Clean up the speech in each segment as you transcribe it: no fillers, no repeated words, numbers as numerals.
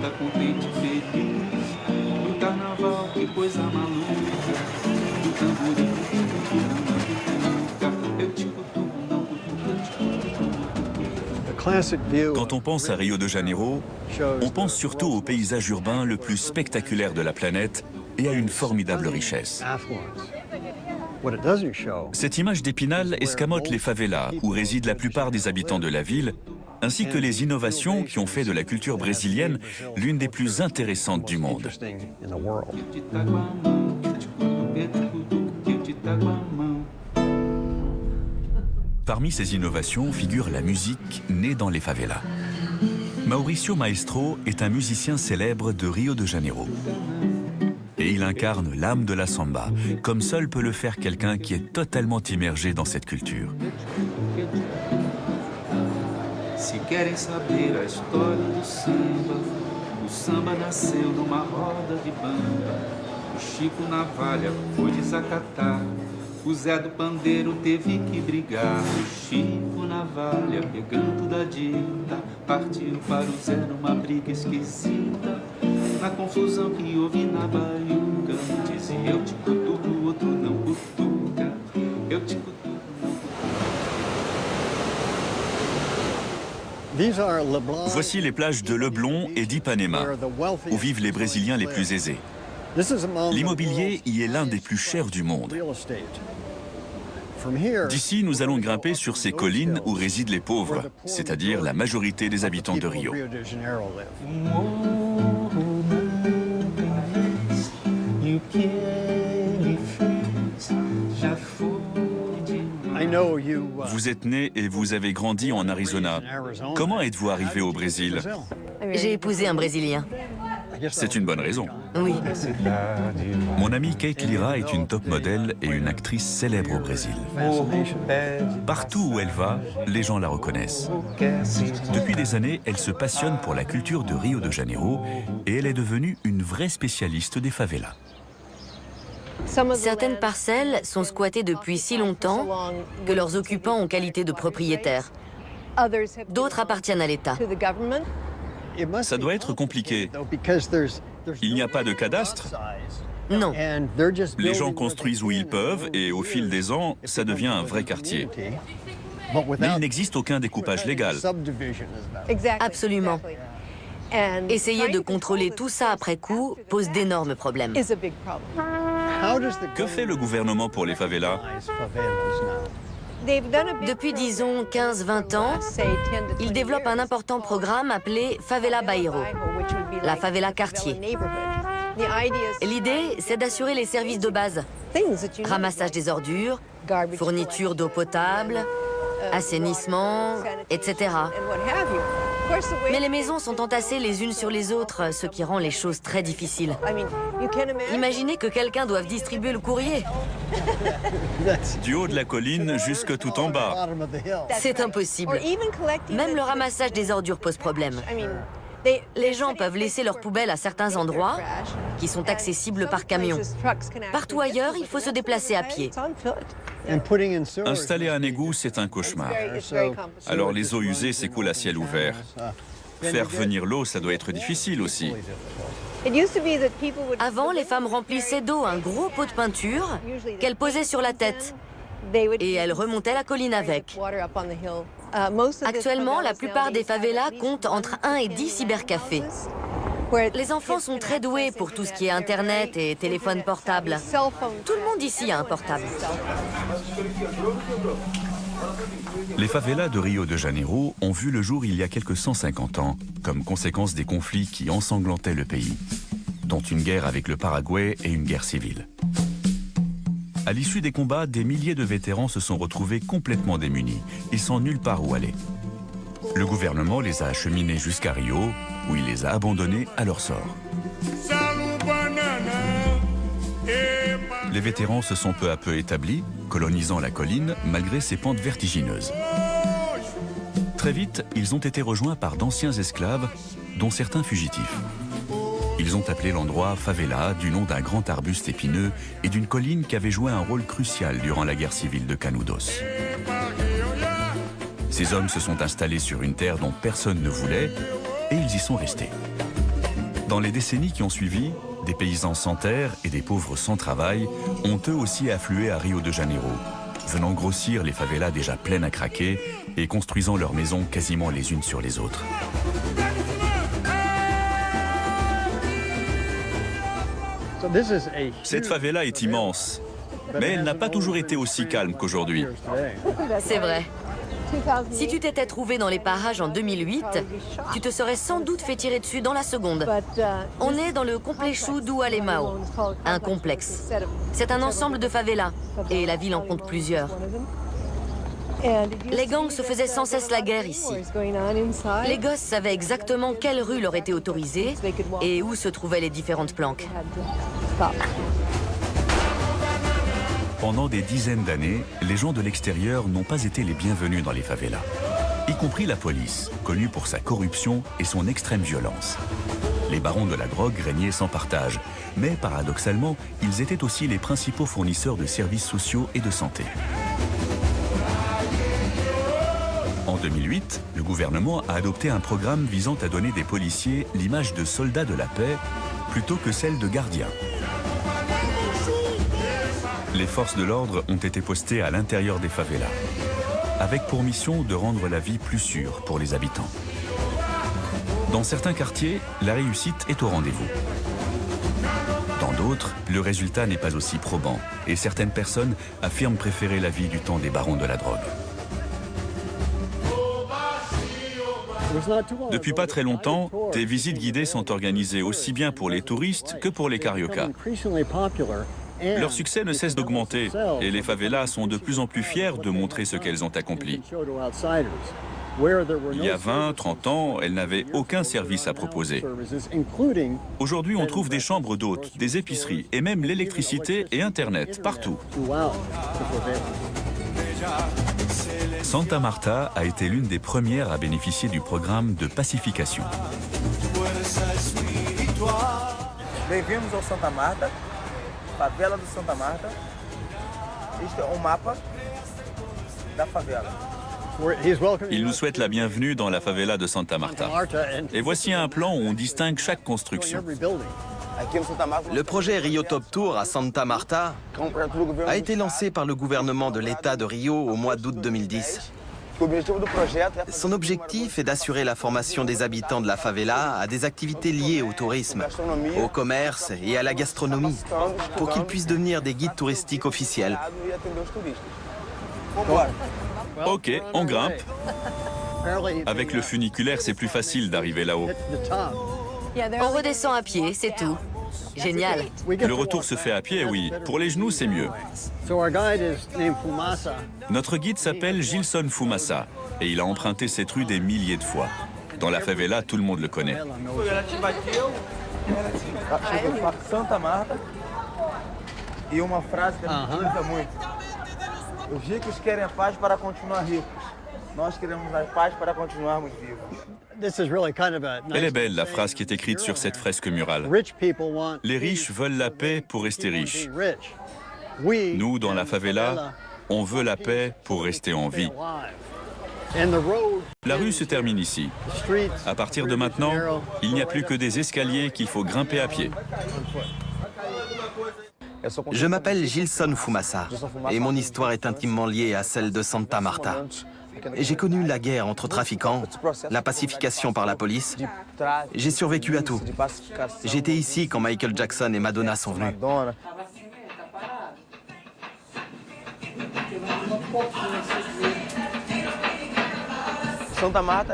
tá contente e feliz. No carnaval, que coisa maluca. Do tamborim, eu te cutuco, não cutuco, eu te cutuco. Quand on pense à Rio de Janeiro, on pense surtout au paysage urbain le plus spectaculaire de la planète et à une formidable richesse. Cette image d'Épinal escamote les favelas où résident la plupart des habitants de la ville, ainsi que les innovations qui ont fait de la culture brésilienne l'une des plus intéressantes du monde. Parmi ces innovations figure la musique née dans les favelas. Mauricio Maestro est un musicien célèbre de Rio de Janeiro. Et il incarne l'âme de la samba, comme seul peut le faire quelqu'un qui est totalement immergé dans cette culture. Se querem saber a história do samba, o samba nasceu numa roda de bamba. O Chico Navalha foi desacatar, o Zé do Pandeiro teve que brigar. O Chico Navalha, pegando da dita, partiu para o Zé numa briga esquisita. Na confusão que houve na baiuca, um dizia eu te cutuco, o outro não cutuca. Eu te cutuco. Voici les plages de Leblon et d'Ipanema, où vivent les Brésiliens les plus aisés. L'immobilier y est l'un des plus chers du monde. D'ici, nous allons grimper sur ces collines où résident les pauvres, c'est-à-dire la majorité des habitants de Rio. Vous êtes né et vous avez grandi en Arizona. Comment êtes-vous arrivé au Brésil? J'ai épousé un Brésilien. C'est une bonne raison. Oui. Mon amie Kate Lira est une top modèle et une actrice célèbre au Brésil. Partout où elle va, les gens la reconnaissent. Depuis des années, elle se passionne pour la culture de Rio de Janeiro et elle est devenue une vraie spécialiste des favelas. Certaines parcelles sont squattées depuis si longtemps que leurs occupants ont qualité de propriétaires. D'autres appartiennent à l'État. Ça doit être compliqué. Il n'y a pas de cadastre. Non. Les gens construisent où ils peuvent et au fil des ans, ça devient un vrai quartier. Mais il n'existe aucun découpage légal. Absolument. Essayer de contrôler tout ça après coup pose d'énormes problèmes. Que fait le gouvernement pour les favelas? Depuis, disons, 15-20 ans, ils développent un important programme appelé Favela Bairro, la favela quartier. L'idée, c'est d'assurer les services de base, ramassage des ordures, fourniture d'eau potable, assainissement, etc. Mais les maisons sont entassées les unes sur les autres, ce qui rend les choses très difficiles. Imaginez que quelqu'un doive distribuer le courrier. Du haut de la colline jusque tout en bas. C'est impossible. Même le ramassage des ordures pose problème. Les gens peuvent laisser leurs poubelles à certains endroits qui sont accessibles par camion. Partout ailleurs, il faut se déplacer à pied. Installer un égout, c'est un cauchemar. Alors les eaux usées s'écoulent à ciel ouvert. Faire venir l'eau, ça doit être difficile aussi. Avant, les femmes remplissaient d'eau un gros pot de peinture qu'elles posaient sur la tête. Et elles remontaient la colline avec. Actuellement, la plupart des favelas comptent entre 1 et 10 cybercafés. Les enfants sont très doués pour tout ce qui est Internet et téléphone portable. Tout le monde ici a un portable. Les favelas de Rio de Janeiro ont vu le jour il y a quelques 150 ans, comme conséquence des conflits qui ensanglantaient le pays, dont une guerre avec le Paraguay et une guerre civile. À l'issue des combats, des milliers de vétérans se sont retrouvés complètement démunis et sans nulle part où aller. Le gouvernement les a acheminés jusqu'à Rio, où il les a abandonnés à leur sort. Les vétérans se sont peu à peu établis, colonisant la colline malgré ses pentes vertigineuses. Très vite, ils ont été rejoints par d'anciens esclaves, dont certains fugitifs. Ils ont appelé l'endroit Favela du nom d'un grand arbuste épineux et d'une colline qui avait joué un rôle crucial durant la guerre civile de Canudos. Ces hommes se sont installés sur une terre dont personne ne voulait et ils y sont restés. Dans les décennies qui ont suivi, des paysans sans terre et des pauvres sans travail ont eux aussi afflué à Rio de Janeiro, venant grossir les favelas déjà pleines à craquer et construisant leurs maisons quasiment les unes sur les autres. Cette favela est immense, mais elle n'a pas toujours été aussi calme qu'aujourd'hui. C'est vrai. Si tu t'étais trouvé dans les parages en 2008, tu te serais sans doute fait tirer dessus dans la seconde. On est dans le Complexo do Alemão, un complexe. C'est un ensemble de favelas, et la ville en compte plusieurs. Les gangs se faisaient sans cesse la guerre ici. Les gosses savaient exactement quelle rue leur était autorisée et où se trouvaient les différentes planques. Pendant des dizaines d'années, les gens de l'extérieur n'ont pas été les bienvenus dans les favelas, y compris la police, connue pour sa corruption et son extrême violence. Les barons de la drogue régnaient sans partage, mais paradoxalement, ils étaient aussi les principaux fournisseurs de services sociaux et de santé. En 2008, le gouvernement a adopté un programme visant à donner des policiers l'image de soldats de la paix plutôt que celle de gardiens. Les forces de l'ordre ont été postées à l'intérieur des favelas, avec pour mission de rendre la vie plus sûre pour les habitants. Dans certains quartiers, la réussite est au rendez-vous. Dans d'autres, le résultat n'est pas aussi probant et certaines personnes affirment préférer la vie du temps des barons de la drogue. Depuis pas très longtemps, des visites guidées sont organisées aussi bien pour les touristes que pour les cariocas. Leur succès ne cesse d'augmenter et les favelas sont de plus en plus fiers de montrer ce qu'elles ont accompli. Il y a 20, 30 ans, elles n'avaient aucun service à proposer. Aujourd'hui, on trouve des chambres d'hôtes, des épiceries et même l'électricité et Internet partout. Santa Marta a été l'une des premières à bénéficier du programme de pacification. Bem-vindos ao Santa Marta, favela do Santa Marta. Este é mapa da favela. Ils nous souhaitent la bienvenue dans la favela de Santa Marta. Et voici un plan où on distingue chaque construction. Le projet Rio Top Tour à Santa Marta a été lancé par le gouvernement de l'État de Rio au mois d'août 2010. Son objectif est d'assurer la formation des habitants de la favela à des activités liées au tourisme, au commerce et à la gastronomie, pour qu'ils puissent devenir des guides touristiques officiels. Ok, on grimpe. Avec le funiculaire, c'est plus facile d'arriver là-haut. On redescend à pied, c'est tout. Génial. Le retour se fait à pied, oui. Pour les genoux, c'est mieux. Notre guide s'appelle Gilson Fumassa et il a emprunté cette rue des milliers de fois. Dans la favela, tout le monde le connaît. Santa Marta e uma frase que me gusta muito. Os ricos querem a paz para continuar ricos. Nós queremos a paz para continuarmos vivos. Elle est belle, la phrase qui est écrite sur cette fresque murale. Les riches veulent la paix pour rester riches. Nous, dans la favela, on veut la paix pour rester en vie. La rue se termine ici. À partir de maintenant, il n'y a plus que des escaliers qu'il faut grimper à pied. Je m'appelle Gilson Fumassa et mon histoire est intimement liée à celle de Santa Marta. J'ai connu la guerre entre trafiquants, la pacification par la police. J'ai survécu à tout. J'étais ici quand Michael Jackson et Madonna sont venus.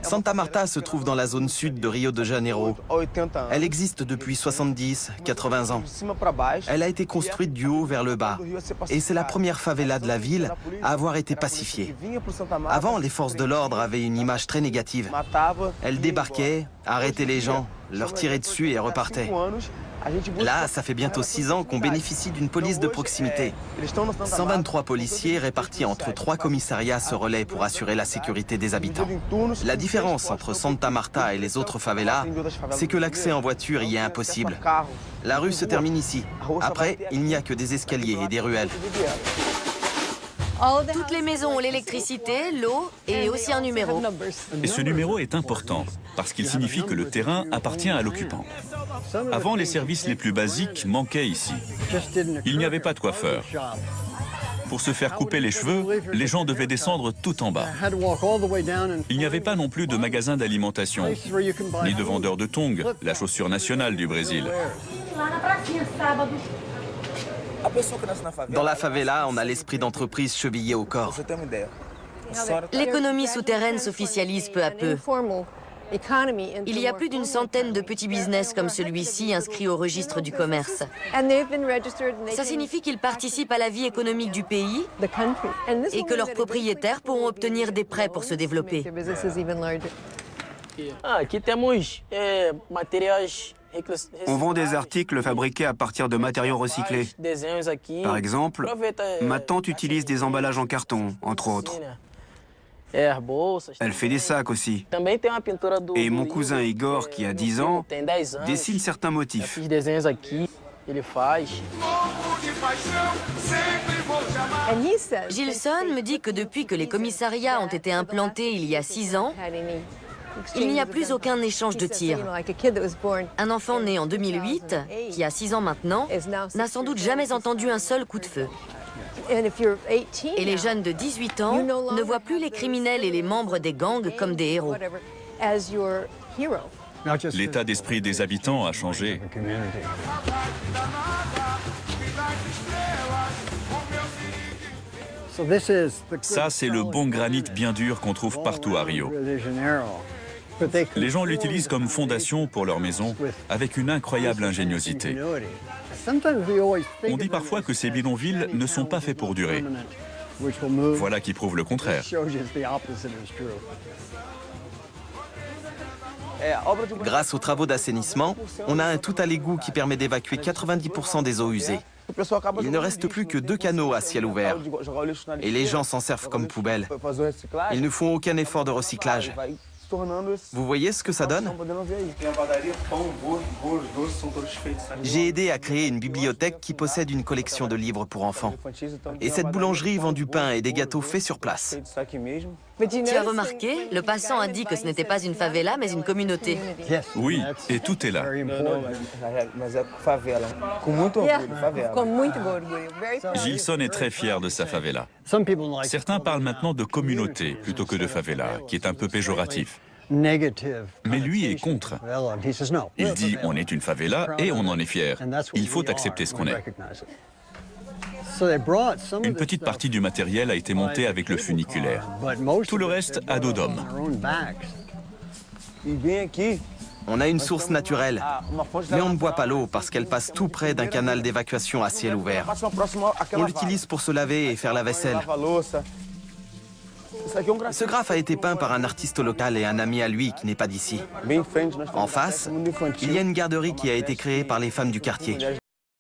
Santa Marta se trouve dans la zone sud de Rio de Janeiro. Elle existe depuis 70-80 ans. Elle a été construite du haut vers le bas. Et c'est la première favela de la ville à avoir été pacifiée. Avant, les forces de l'ordre avaient une image très négative. Elles débarquaient, arrêtaient les gens, leur tiraient dessus et repartaient. Là, ça fait bientôt 6 ans qu'on bénéficie d'une police de proximité. 123 policiers répartis entre 3 commissariats se relaient pour assurer la sécurité des habitants. La différence entre Santa Marta et les autres favelas, c'est que l'accès en voiture y est impossible. La rue se termine ici. Après, il n'y a que des escaliers et des ruelles. Toutes les maisons ont l'électricité, l'eau et aussi un numéro. Et ce numéro est important, parce qu'il signifie que le terrain appartient à l'occupant. Avant, les services les plus basiques manquaient ici. Il n'y avait pas de coiffeur. Pour se faire couper les cheveux, les gens devaient descendre tout en bas. Il n'y avait pas non plus de magasin d'alimentation, ni de vendeur de tongs, la chaussure nationale du Brésil. Dans la favela, on a l'esprit d'entreprise chevillé au corps. L'économie souterraine s'officialise peu à peu. Il y a plus d'une centaine de petits business comme celui-ci inscrits au registre du commerce. Ça signifie qu'ils participent à la vie économique du pays et que leurs propriétaires pourront obtenir des prêts pour se développer. On vend des articles fabriqués à partir de matériaux recyclés. Par exemple, ma tante utilise des emballages en carton, entre autres. Elle fait des sacs aussi. Et mon cousin Igor, qui a 10 ans, dessine certains motifs. Gilson me dit que depuis que les commissariats ont été implantés il y a 6 ans, il n'y a plus aucun échange de tirs. Un enfant né en 2008, qui a 6 ans maintenant, n'a sans doute jamais entendu un seul coup de feu. Et les jeunes de 18 ans ne voient plus les criminels et les membres des gangs comme des héros. L'état d'esprit des habitants a changé. Ça, c'est le bon granit bien dur qu'on trouve partout à Rio. Les gens l'utilisent comme fondation pour leur maison, avec une incroyable ingéniosité. On dit parfois que ces bidonvilles ne sont pas faits pour durer. Voilà qui prouve le contraire. Grâce aux travaux d'assainissement, on a un tout à l'égout qui permet d'évacuer 90% des eaux usées. Il ne reste plus que 2 canaux à ciel ouvert. Et les gens s'en servent comme poubelle. Ils ne font aucun effort de recyclage. Vous voyez ce que ça donne? J'ai aidé à créer une bibliothèque qui possède une collection de livres pour enfants. Et cette boulangerie vend du pain et des gâteaux faits sur place. Tu as remarqué, le passant a dit que ce n'était pas une favela, mais une communauté. Oui, et tout est là. Gilson est très fier de sa favela. Certains parlent maintenant de communauté plutôt que de favela, qui est un peu péjoratif. Mais lui est contre. Il dit on est une favela et on en est fier. Il faut accepter ce qu'on est. Une petite partie du matériel a été montée avec le funiculaire. Tout le reste à dos d'homme. On a une source naturelle, mais on ne boit pas l'eau parce qu'elle passe tout près d'un canal d'évacuation à ciel ouvert. On l'utilise pour se laver et faire la vaisselle. Ce graphe a été peint par un artiste local et un ami à lui qui n'est pas d'ici. En face, il y a une garderie qui a été créée par les femmes du quartier.